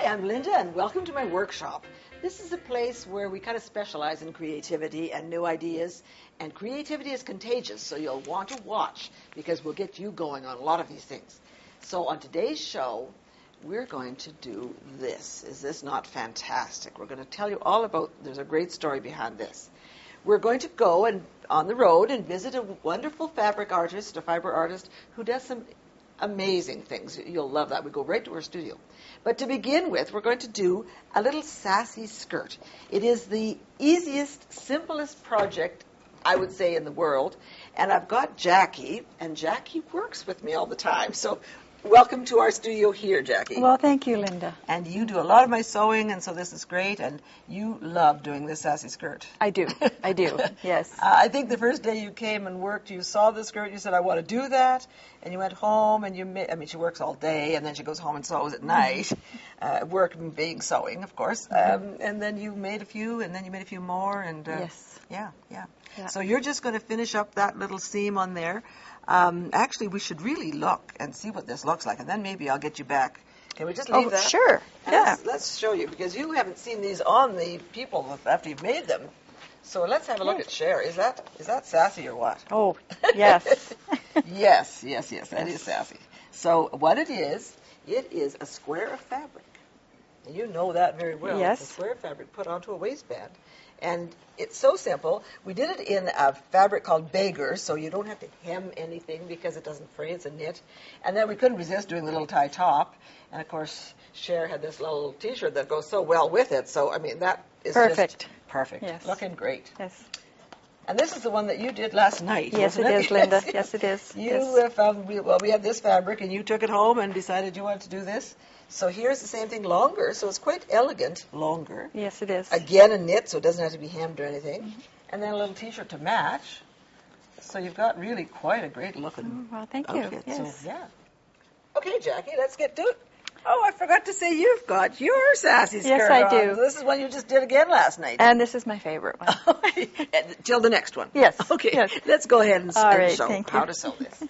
Hi, I'm Linda, and welcome to my workshop. This is a place where we kind of specialize in creativity and new ideas, and creativity is contagious, so you'll want to watch because we'll get you going on a lot of these things. So on today's show, we're going to do this. Is this not fantastic? We're going to tell you all about, there's a great story behind this. We're going to go and on the road and visit a wonderful fabric artist, a fiber artist, who does some amazing things. You'll love that. We go right to her studio. But to begin with, we're going to do a little sassy skirt. It is the easiest, simplest project, I would say, in the world. And I've got Jackie, and Jackie works with me all the time. So welcome to our studio here, Jackie. Well, thank you, Linda. And you do a lot of my sewing, and so this is great. And you love doing this sassy skirt. I do. I do. Yes. I think the first day you came and worked, you saw the skirt, you said, I want to do that. And you went home, and she works all day, and then she goes home and sews at night. Work being sewing, of course. And then you made a few, and then you made a few more. And yes. Yeah. So you're just going to finish up that little seam on there. Actually, we should really look and see what this looks like, and then maybe I'll get you back. Can we just leave that? Sure. Yeah. Let's show you, because you haven't seen these on the people after you've made them. So let's have a look at Cher. Is that sassy or what? Oh, yes. Yes, that is sassy. So what it is a square of fabric. And you know that very well. Yes. It's a square of fabric put onto a waistband. And it's so simple. We did it in a fabric called Beggar, so you don't have to hem anything because it doesn't fray. It's a knit. And then we couldn't resist doing the little tie top. And, of course, Cher had this little T-shirt that goes so well with it. So, I mean, that is perfect. Just perfect. Yes. Looking great. Yes. And this is the one that you did last night, yes, wasn't it? Yes, it is, Linda. Yes, it is. You found, we had this fabric, and you took it home and decided you wanted to do this. So here's the same thing, longer, so it's quite elegant, longer. Yes, it is. Again, a knit, so it doesn't have to be hemmed or anything. Mm-hmm. And then a little T-shirt to match. So you've got really quite a great looking well, thank outfit. you. Yes. So, yeah. Okay, Jackie, let's get to it. Oh, I forgot to say you've got your sassy skirt Yes, I on. do. So this is one you just did again last night. And this is my favorite one. Till the next one. Yes. Okay, yes. Let's go ahead and right, show how to sew this.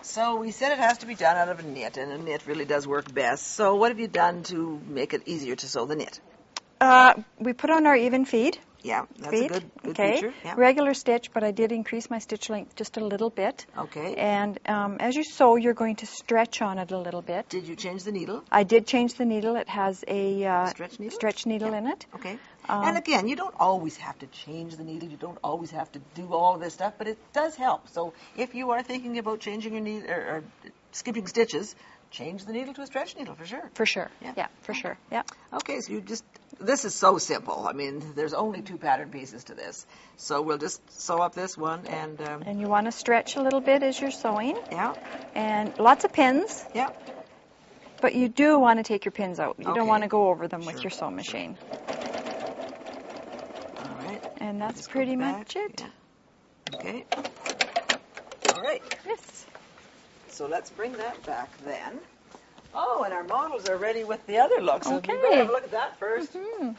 So we said it has to be done out of a knit, and a knit really does work best. So what have you done to make it easier to sew the knit? We put on our even feed. Yeah, that's a good feature. Yeah. Regular stitch, but I did increase my stitch length just a little bit. Okay. And as you sew, you're going to stretch on it a little bit. Did you change the needle? I did change the needle. It has a stretch needle in it. Okay. And again, you don't always have to change the needle. You don't always have to do all of this stuff, but it does help. So if you are thinking about changing your needle or skipping stitches, change the needle to a stretch needle for sure. For sure. Yeah, for sure. Yeah. Okay, so this is so simple. I mean, there's only 2 pattern pieces to this. So we'll just sew up this one and... and you want to stretch a little bit as you're sewing. Yeah. And lots of pins. Yeah. But you do want to take your pins out. You don't want to go over them sure. with your sewing machine. All right. And that's pretty much it. Yeah. Okay. All right. Yes. So let's bring that back then. Oh, and our models are ready with the other looks. So okay. you better have a look at that first. Mm-hmm.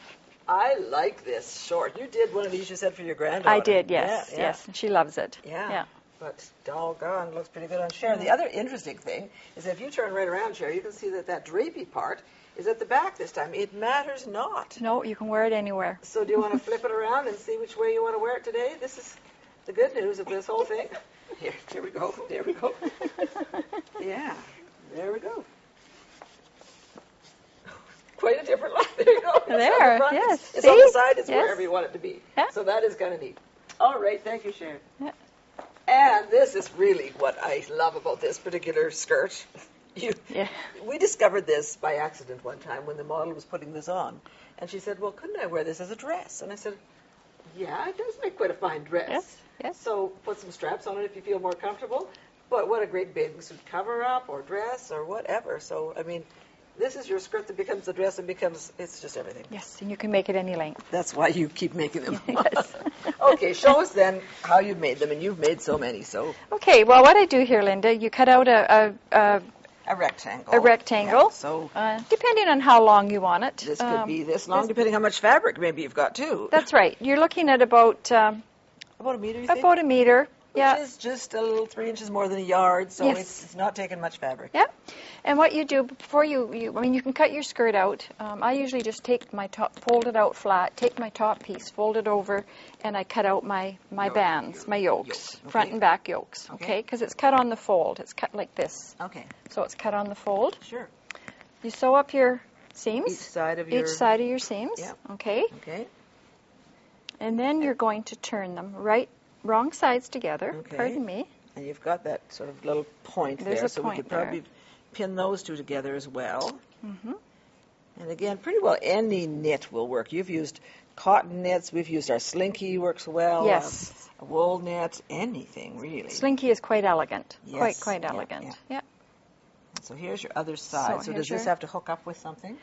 I like this short. You did one of these, you said, for your granddaughter. I did, yes. Yeah. Yes, and she loves it. Yeah. But doggone, looks pretty good on Cher. The other interesting thing is if you turn right around, Cher, you can see that drapey part is at the back this time. It matters not. No, you can wear it anywhere. So do you want to flip it around and see which way you want to wear it today? This is the good news of this whole thing. Here we go. There we go. Yeah, there we go. Quite a different look. There you go. There, the yes. It's on the side. It's wherever you want it to be. Yeah. So that is kind of neat. All right, thank you, Sharon. Yeah. And this is really what I love about this particular skirt. We discovered this by accident one time when the model was putting this on. And she said, well, couldn't I wear this as a dress? And I said, yeah, it does make quite a fine dress. Yes. So put some straps on it if you feel more comfortable. But what a great bathing suit cover-up or dress or whatever. So, I mean, this is your skirt that becomes the dress and it's just everything. Yes, and you can make it any length. That's why you keep making them. Yes. Okay, show us then how you've made them, and you've made so many. So. Okay, well, what I do here, Linda, you cut out a rectangle. A rectangle. Yeah, so depending on how long you want it. This could be this long, depending how much fabric maybe you've got too. That's right. You're looking at about a meter. You think? About a meter. Yeah. Which is just a little 3 inches more than a yard, so Yes. it's not taking much fabric. Yeah. And what you do before I mean, you can cut your skirt out. I usually just take my top, fold it out flat, take my top piece, fold it over, and I cut out my bands, my yokes, yoke. front Okay. and back yokes, okay? Because it's cut on the fold. It's cut like this. Okay. So it's cut on the fold. Sure. You sew up your seams. Each side of your... Each side of your seams. Yeah. Okay. Okay. And then you're going to turn them wrong sides together. Okay. Pardon me. And you've got that sort of little point There's there, a so we point could probably there. pin those two together as well. Mm-hmm. And again, pretty well any knit will work. You've used cotton knits. We've used our slinky works well. Yes. A wool knit, anything really. Slinky is quite elegant. Yes. Quite Yeah, elegant. Yeah. So here's your other side. So does here's this have to hook up with something?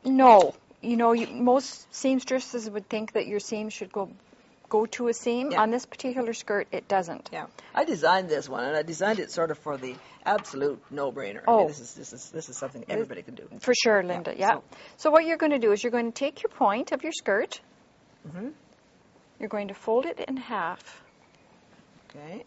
No. You know, most seamstresses would think that your seam should go to a seam. Yeah. On this particular skirt, it doesn't. Yeah. I designed this one, and I designed it sort of for the absolute no-brainer. Oh. I mean, this is something everybody can do. For sure, Linda. Yeah, Yeah. So what you're going to do is you're going to take your point of your skirt. Mm-hmm. You're going to fold it in half. Okay.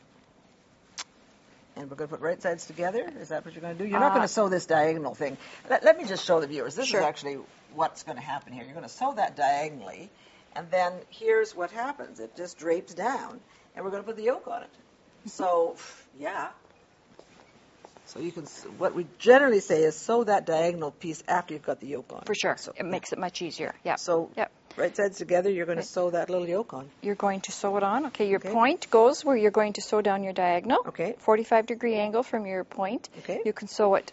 And we're going to put right sides together? Is that what you're going to do? You're not going to sew this diagonal thing. Let me just show the viewers. This Sure. is actually what's going to happen here. You're going to sew that diagonally, and then here's what happens. It just drapes down, and we're going to put the yoke on it. So, yeah. So you can, what we generally say is sew that diagonal piece after you've got the yoke on. For sure. So, It makes it much easier. Yeah. So, Yep. right sides together, you're going to sew that little yoke on. You're going to sew it on. Okay, your Okay. point goes where you're going to sew down your diagonal. Okay. 45-degree angle from your point. Okay. You can sew it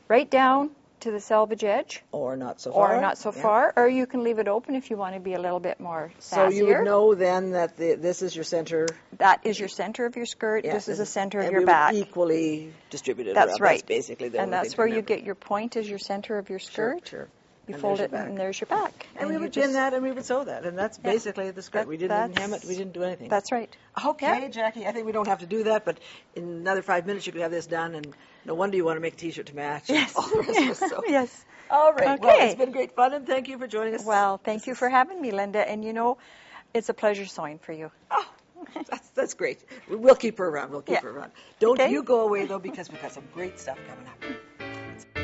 right down to the selvage edge, Or not so far. or not so Yeah. far, or you can leave it open if you want to be a little bit more sassier. So you would know then that this is your center. That is your center of your skirt. Yeah, this is the center of and your we would back. equally distributed That's around. right. That's basically the And only that's thing where to you remember. get your point as your center of your skirt. Sure. You And fold there's it, your back. and there's your back. And we you would just- pin that, and we would sew that, and that's Yeah. basically the skirt. We didn't hem it. We didn't do anything. That's right. Okay, Yeah. Jackie, I think we don't have to do that, but in another 5 minutes you could have this done, and no wonder you want to make a T-shirt to match. and Yes. all the rest of it. So. Yes. All right. Well, Okay. it's been great fun, and thank you for joining us. Well, thank you for having me, Linda. And you know, it's a pleasure sewing for you. Oh, that's great. We'll keep her around. We'll keep Yeah. her around. Don't Okay. you go away, though, because we've got some great stuff coming up.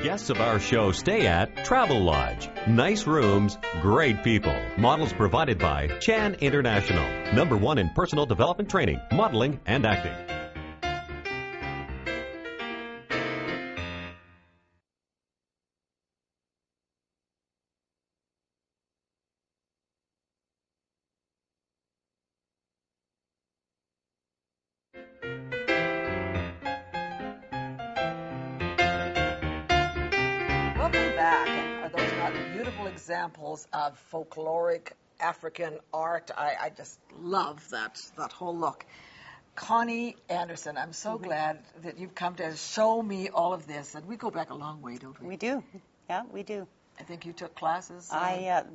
Guests of our show stay at Travel Lodge. Nice rooms, great people. Models provided by Chan International. #1 in personal development training, modeling, and acting. Welcome back. And are those not beautiful examples of folkloric African art? I just love that whole look. Connie Anderson, I'm so glad that you've come to show me all of this. And we go back a long way, don't we? We do. Yeah, we do. I think you took classes.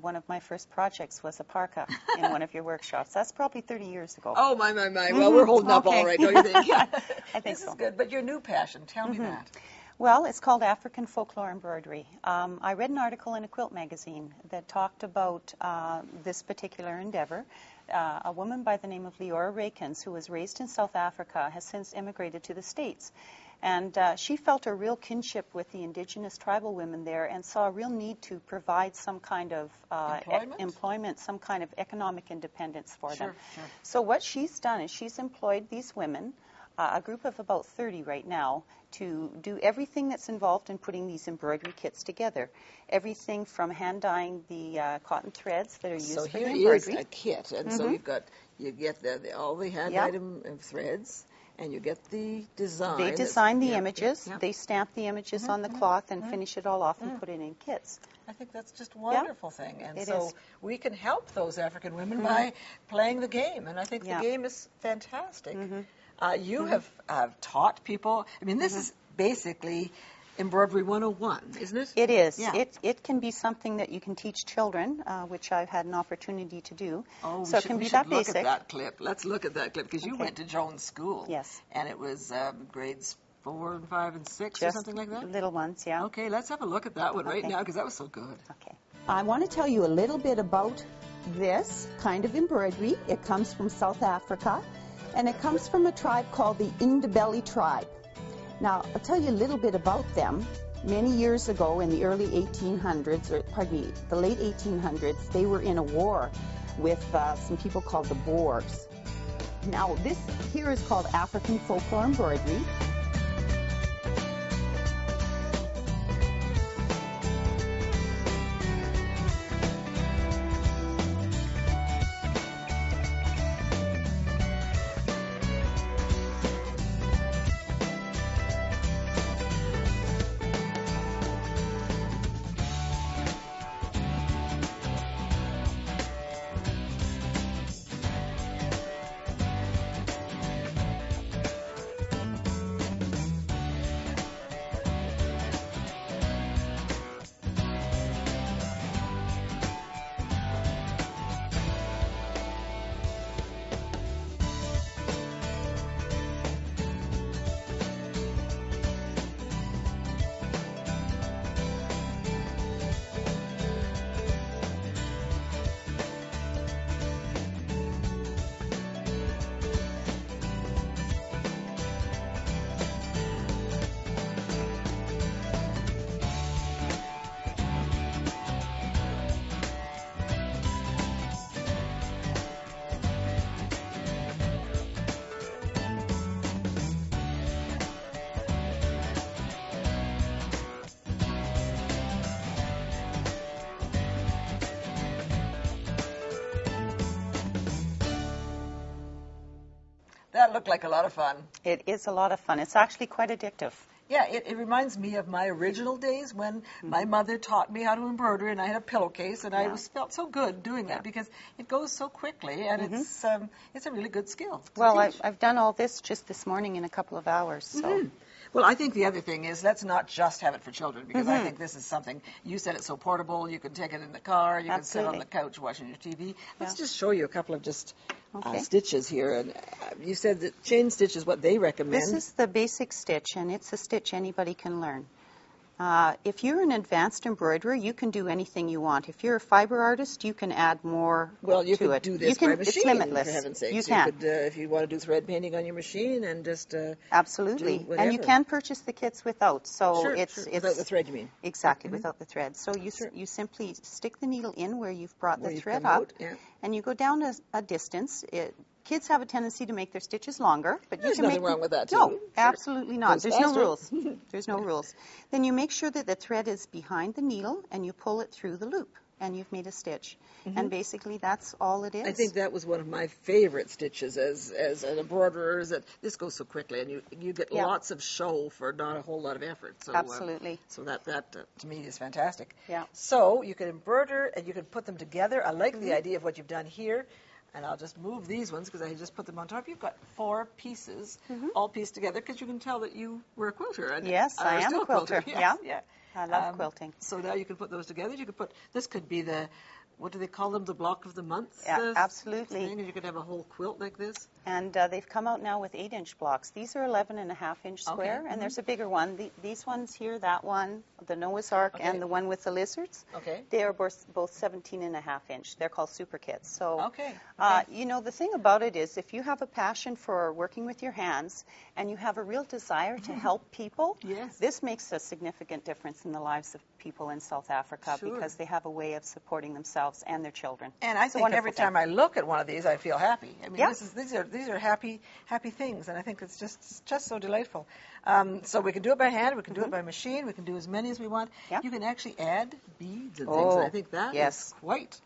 One of my first projects was a parka in one of your workshops. That's probably 30 years ago. Oh, my. Well, we're holding up Okay. all right, don't you think? I think this so. is good. But your new passion, tell me that. Well, it's called African Folklore Embroidery. I read an article in a quilt magazine that talked about this particular endeavor. A woman by the name of Leora Rakens, who was raised in South Africa, has since immigrated to the States. And she felt a real kinship with the indigenous tribal women there and saw a real need to provide some kind of employment, some kind of economic independence for them. Sure. So what she's done is she's employed these women, a group of about 30 right now, to do everything that's involved in putting these embroidery kits together. Everything from hand dyeing the cotton threads that are used So for here the is embroidery. a kit, and so you get all the hand Yeah. item threads, and you get the design. They design the Yeah, images, yeah. they stamp the images on the cloth and finish it all off and put it in kits. I think that's just a wonderful thing, and It so is. we can help those African women by playing the game, and I think Yeah. the game is fantastic. You have taught people. I mean, this is basically embroidery 101, isn't it? It is. Yeah. It can be something that you can teach children, which I've had an opportunity to do. Oh, so it can we be should that look basic. at that clip. Let's look at that clip, because you Okay. went to Jones School. Yes. And it was grades 4 and 5 and 6 or Just something like that? little ones, yeah. Okay, let's have a look at that one right Okay. now, because that was so good. Okay. I want to tell you a little bit about this kind of embroidery. It comes from South Africa. and it comes from a tribe called the Indabelli tribe. Now, I'll tell you a little bit about them. Many years ago in the early 1800s, or pardon me, the late 1800s, they were in a war with some people called the Boers. Now, this here is called African folklore embroidery. That looked like a lot of fun. It is a lot of fun. It's actually quite addictive. Yeah, it reminds me of my original days when my mother taught me how to embroider, and I had a pillowcase, and I felt so good doing that because it goes so quickly, and it's a really good skill. Well, I've done all this just this morning in a couple of hours. So. Well, I think the other thing is let's not just have it for children, because I think this is something, you said it's so portable, you can take it in the car, you can sit on the couch watching your TV. Let's just show you a couple of just stitches here. And you said that chain stitch is what they recommend. This is the basic stitch, and it's a stitch anybody can learn. If you're an advanced embroiderer, you can do anything you want. If you're a fiber artist, you can add more to it. Well, you could do this by machine, it's limitless. for heaven's sake. You can. Could, if you want to do thread painting on your machine and just Absolutely. do whatever. And you can purchase the kits without. So it's without the thread, you mean? Exactly, without the thread. So you simply stick the needle in where you've brought the thread up, and you go down a distance. Kids have a tendency to make their stitches longer, but There's you can nothing make wong with that, too. No, absolutely not. Goes There's faster. no rules. There's no rules. Then you make sure that the thread is behind the needle, and you pull it through the loop, and you've made a stitch. And basically, that's all it is. I think that was one of my favorite stitches as an embroiderer. Is that this goes so quickly, and you get lots of show for not a whole lot of effort. So, Absolutely. So that to me is fantastic. Yeah. So you can embroider and you can put them together. I like the idea of what you've done here. And I'll just move these ones because I just put them on top. You've got 4 pieces all pieced together because you can tell that you were a quilter. And Yes, I am a quilter. Yes, Yeah. I love quilting. So now you can put those together. You could put, this could be the, what do they call them, the block of the month? Yeah, absolutely. Thing, and you could have a whole quilt like this. And they've come out now with 8-inch blocks. These are 11.5-inch square, and there's a bigger one. These ones here, that one, the Noah's Ark, and the one with the lizards, they are both 17.5-inch. They're called super kits. So, you know, the thing about it is if you have a passion for working with your hands and you have a real desire to help people, this makes a significant difference in the lives of people in South Africa because they have a way of supporting themselves and their children. And I think every time I look at one of these, I feel happy. I mean, these are happy things, and I think it's just so delightful. So we can do it by hand, we can do it by machine, we can do as many as we want. You can actually add beads and things, and I think that is quite.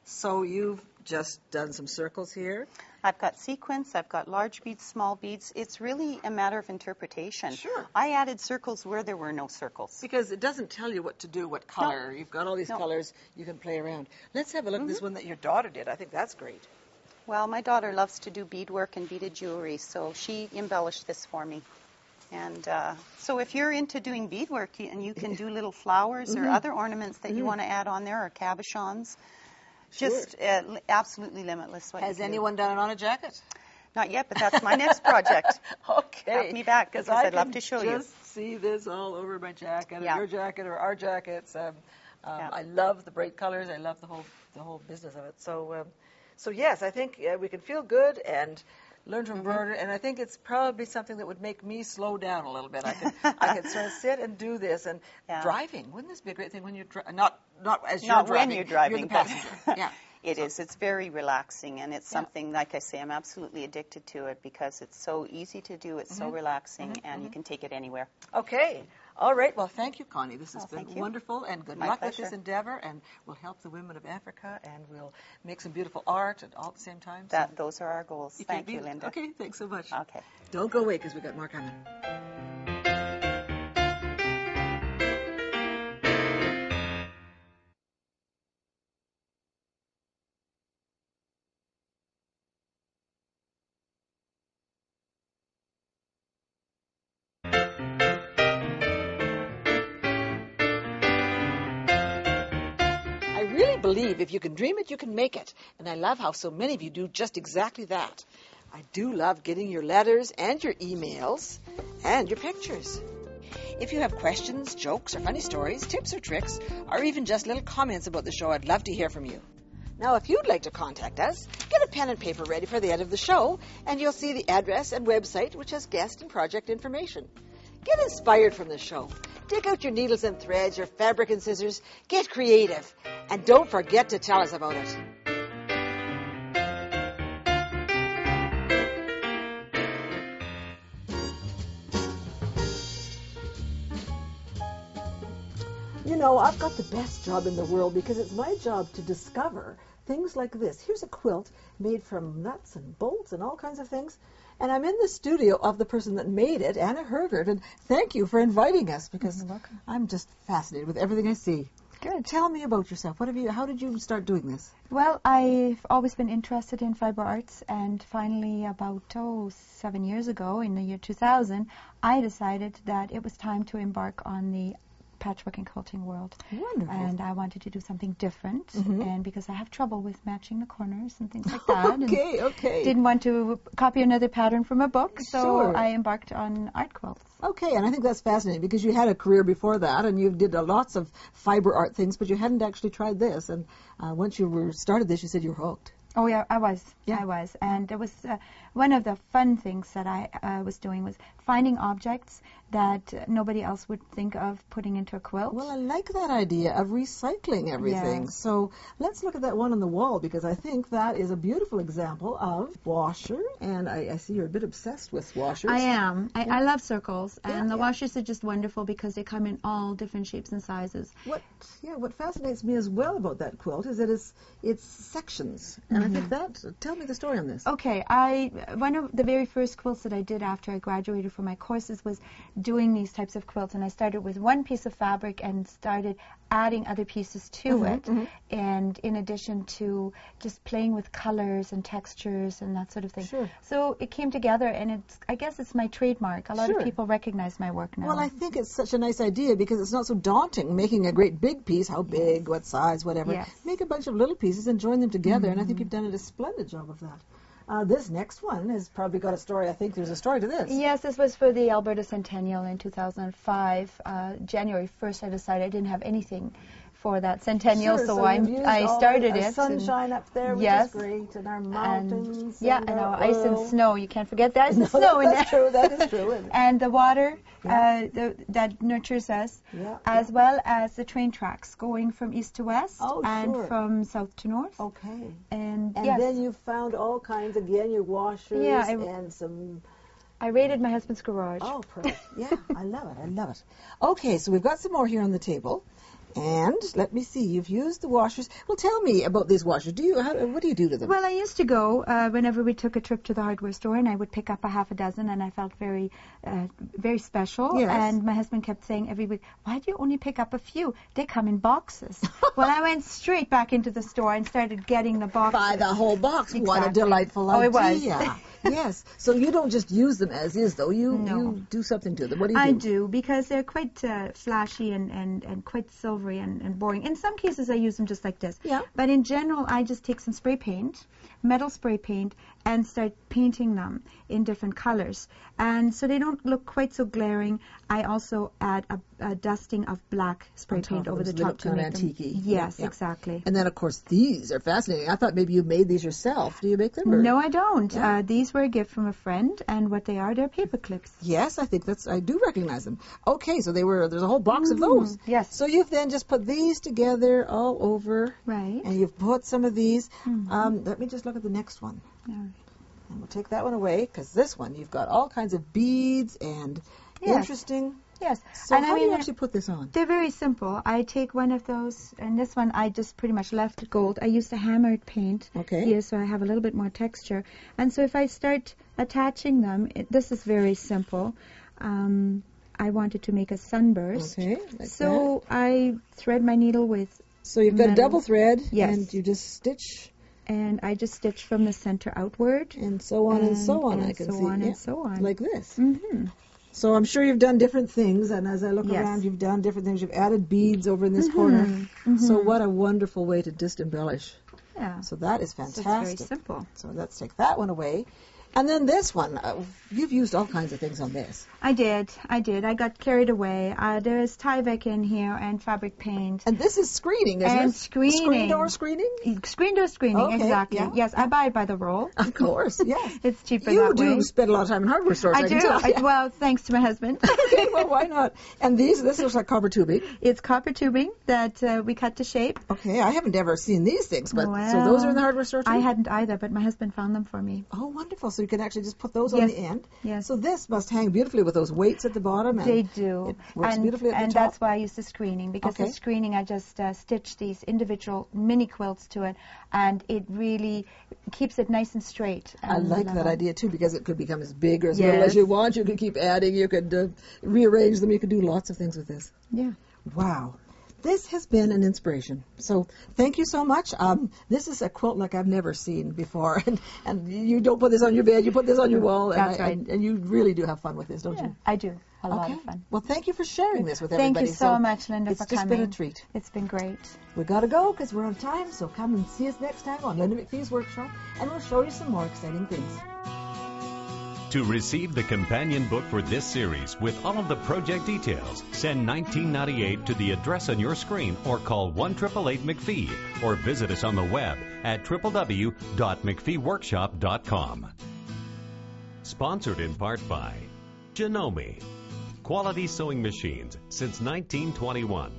So you've just done some circles here. I've got sequins, I've got large beads, small beads. It's really a matter of interpretation. Sure. I added circles where there were no circles. Because it doesn't tell you what to do, what color. You've got all these colors you can play around. Let's have a look at this one that your daughter did. I think that's great. Well, my daughter loves to do beadwork and beaded jewelry, so she embellished this for me. And so if you're into doing beadwork and you can do little flowers or other ornaments that you want to add on there, or cabochons, just absolutely limitless. Has anyone done it on a jacket? Not yet, but that's my next project. Okay. Have me back because I'd love to show you. I just see this all over my jacket, or your jacket, or our jackets. I love the bright colors. I love the whole business of it. So, so yes, I think we can feel good, and learn to embroider, and I think it's probably something that would make me slow down a little bit. I could sort of sit and do this, and driving. Wouldn't this be a great thing when you're not as Not you're when driving? you're driving, You're the but passenger. Yeah. it is. It's very relaxing, and it's something, like I say, I'm absolutely addicted to it because it's so easy to do, it's so relaxing, and you can take it anywhere. Okay. All right. Well, thank you, Connie. This has been thank you. wonderful, and good My luck pleasure. with this endeavor, and we'll help the women of Africa, and we'll make some beautiful art at all at the same time. So Those are our goals. Thank you, Linda. Okay, thanks so much. Okay. Don't go away, because we've got more coming. I really believe if you can dream it, you can make it. And I love how so many of you do just exactly that. I do love getting your letters and your emails and your pictures. If you have questions, jokes, or funny stories, tips or tricks, or even just little comments about the show, I'd love to hear from you. Now, if you'd like to contact us, get a pen and paper ready for the end of the show, and you'll see the address and website, which has guest and project information. Get inspired from the show. Dig out your needles and threads, your fabric and scissors. Get creative. And don't forget to tell us about it. You know, I've got the best job in the world because it's my job to discover things like this. Here's a quilt made from nuts and bolts and all kinds of things. And I'm in the studio of the person that made it, Anna Hergert, and thank you for inviting us because I'm just fascinated with everything I see. Good. Tell me about yourself. How did you start doing this? Well, I've always been interested in fiber arts, and finally about 7 years ago, in the year 2000, I decided that it was time to embark on the patchwork and quilting world. Wonderful. And I wanted to do something different, and because I have trouble with matching the corners and things like that. Okay. And didn't want to copy another pattern from a book, so Sure. I embarked on art quilts. Okay, and I think that's fascinating because you had a career before that and you did lots of fiber art things, but you hadn't actually tried this. And once you started this, you said you were hooked. Oh, yeah, I was. Yeah. I was. And it was one of the fun things that I was doing was finding objects that nobody else would think of putting into a quilt. Well, I like that idea of recycling everything. Yes. So let's look at that one on the wall because I think that is a beautiful example of washer. And I see you're a bit obsessed with washers. I am. I love circles. And the yeah. washers are just wonderful because they come in all different shapes and sizes. What fascinates me as well about that quilt is that it's sections. And I think tell me the story on this. Okay, one of the very first quilts that I did after I graduated from my courses was doing these types of quilts, and I started with one piece of fabric and started adding other pieces to it, and in addition to just playing with colors and textures and that sort of thing. Sure. So it came together, and I guess it's my trademark. A lot Sure. of people recognize my work now. Well, I think it's such a nice idea because it's not so daunting making a great big piece, how big, what size, whatever. Yes. Make a bunch of little pieces and join them together, and I think you've done a splendid job of that. This next one has probably got a story. I think there's a story to this. Yes, this was for the Alberta Centennial in 2005. January 1st, I decided I didn't have anything for that centennial, Sure, so you've used I all started the it. sunshine up there, which yes, is great, and our mountains. And our ice and oil. snow. You can't forget the ice and snow in That's there. true. That is true. And the water that nurtures us, as well as the train tracks going from east to west and from south to north. Okay. And yes. Then you found all kinds, again, your washers and some... I raided my husband's garage. Oh, perfect. Yeah, I love it. I love it. Okay, so we've got some more here on the table. And let me see, you've used the washers. Well, tell me about these washers. What do you do to them? Well, I used to go whenever we took a trip to the hardware store, and I would pick up a half a dozen, and I felt very, very special. Yes. And my husband kept saying every week, "Why do you only pick up a few? They come in boxes." Well, I went straight back into the store and started getting the boxes. Buy the whole box. Exactly. What a delightful idea. Oh, it was. Yes. So you don't just use them as is, though. You do something to them. What do you do? I do, because they're quite flashy and quite silvery and boring. In some cases, I use them just like this. Yeah. But in general, I just take some spray paint, metal spray paint, and start painting them in different colors. And so they don't look quite so glaring. I also add a dusting of black spray paint over the top to make them antique-y. Yes, Yeah. exactly. And then, of course, these are fascinating. I thought maybe you made these yourself. Do you make them? Or? No, I don't. Yeah. These were a gift from a friend, and what they are, they're paper clips. Yes, I think I do recognize them. Okay, so there's a whole box of those. Yes. So you've then just put these together all over. Right. And you've put some of these. Let me just look at the next one. Yeah. And we'll take that one away, because this one, you've got all kinds of beads and Yes. interesting. Yes. So And how I do mean, you actually put this on? they're very simple. I take one of those, and this one I just pretty much left gold. I used a hammered paint Okay. here, so I have a little bit more texture. And so if I start attaching them, this is very simple. I wanted to make a sunburst. Okay, like So I thread my needle with, So you've got a metal. double thread, Yes. and you just stitch, and I just stitch from the center outward. and so on and so on, and I can so see. on Yeah. and so on. Like this. Mm-hmm. So I'm sure you've done different things, and as I look Yes. around, you've done different things. You've added beads over in this corner. So what a wonderful way to just embellish. Yeah. So that is So fantastic. it's very simple. So let's take that one away. And then this one, you've used all kinds of things on this. I did. I got carried away. There is Tyvek in here and fabric paint. And this is screening, isn't And it? screening. Screen door screening? Screen door screening, Okay, exactly. yeah. Yes, I buy it by the roll. Of course, yes. It's cheaper You that do way. spend a lot of time in hardware stores, I can do. tell. Yeah. Well, thanks to my husband. Okay, well, why not? And this looks like copper tubing. It's copper tubing that we cut to shape. Okay, I haven't ever seen these things, but so those are in the hardware store too? I hadn't either, but my husband found them for me. Oh, wonderful. So you can actually just put those on the end. Yes. So this must hang beautifully with those weights at the bottom. And They do. It works and beautifully at the and top. that's why I use the screening, because Okay. the screening, I just stitch these individual mini quilts to it, and it really keeps it nice and straight. I and like that level. idea too, because it could become as big or as little as Yes. you want. You could keep adding. You could rearrange them. You could do lots of things with this. Yeah. Wow. This has been an inspiration. So thank you so much. This is a quilt like I've never seen before. And you don't put this on your bed. You put this on your wall. That's and right. And you really do have fun with this, don't you? I do. A lot of fun. Well, thank you for sharing this with Thank everybody. you so much, Linda, it's for just coming. been a treat. It's been great. We got to go because we're on time. So come and see us next time on Linda MacPhee's Workshop, and we'll show you some more exciting things. To receive the companion book for this series with all of the project details, send $19.98 to the address on your screen or call 1-888-MacPhee or visit us on the web at www.macpheeworkshop.com. Sponsored in part by Janome, quality sewing machines since 1921.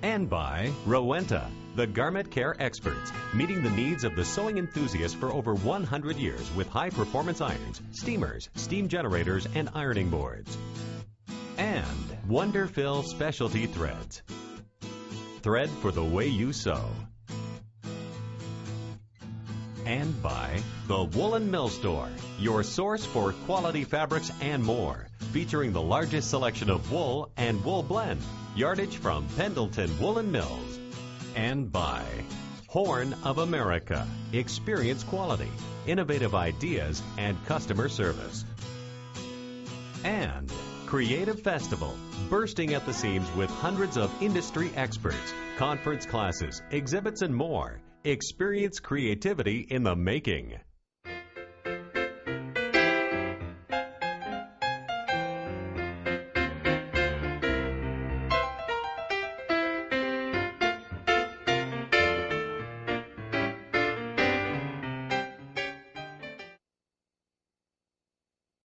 And by Rowenta, the garment care experts, meeting the needs of the sewing enthusiast for over 100 years with high-performance irons, steamers, steam generators, and ironing boards. And Wonderfill Specialty Threads. Thread for the way you sew. And by the Woolen Mill Store, your source for quality fabrics and more, featuring the largest selection of wool and wool blend, yardage from Pendleton Woolen Mills. And by Horn of America, experience quality, innovative ideas, and customer service. And Creative Festival, bursting at the seams with hundreds of industry experts, conference classes, exhibits, and more. Experience creativity in the making.